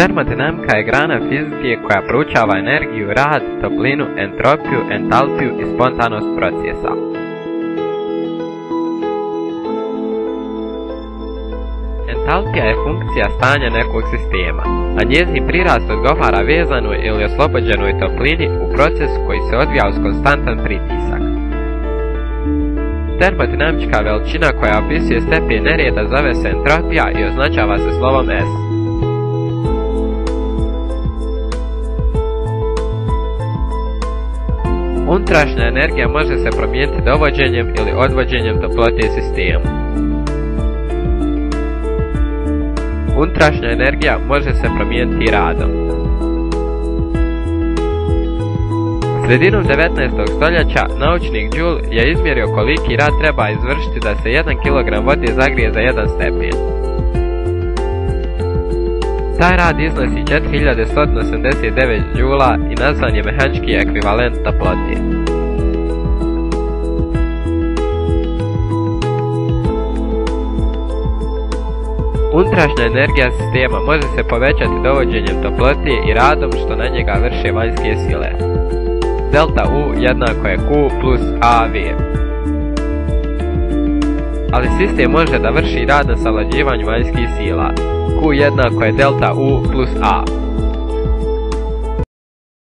Termodinamika je grana fizike koja proučava energiju, rad, toplinu, entropiju, entalpiju i spontanost procesa. Entalpija je funkcija stanja nekog sistema, a njezin prirast odgovara vezanoj ili oslobođenoj toplini u procesu koji se odvija uz konstantan pritisak. Termodinamička veličina koja opisuje stepen nereda zove se entropija i označava se slovom S. Unutrašnja energija može se promijeniti dovođenjem ili odvođenjem toplote sistemu. Unutrašnja energija može se promijeniti i radom. Sredinom 19. stoljeća naučnik Joule je izmjerio koliki rad treba izvršiti da se 1 kg vode zagrije za 1 stepen. Taj rad iznosi 4189 džula i nazvan je mehanički ekvivalent toplote. Unutrašnja energija sistema može se povećati dovođenjem toplote i radom što na njega vrše vanjske sile. Delta U jednako je Q plus AV. Ali sistem može da vrši rad na savlađivanju vanjskih sila. Q jednako je delta U plus A.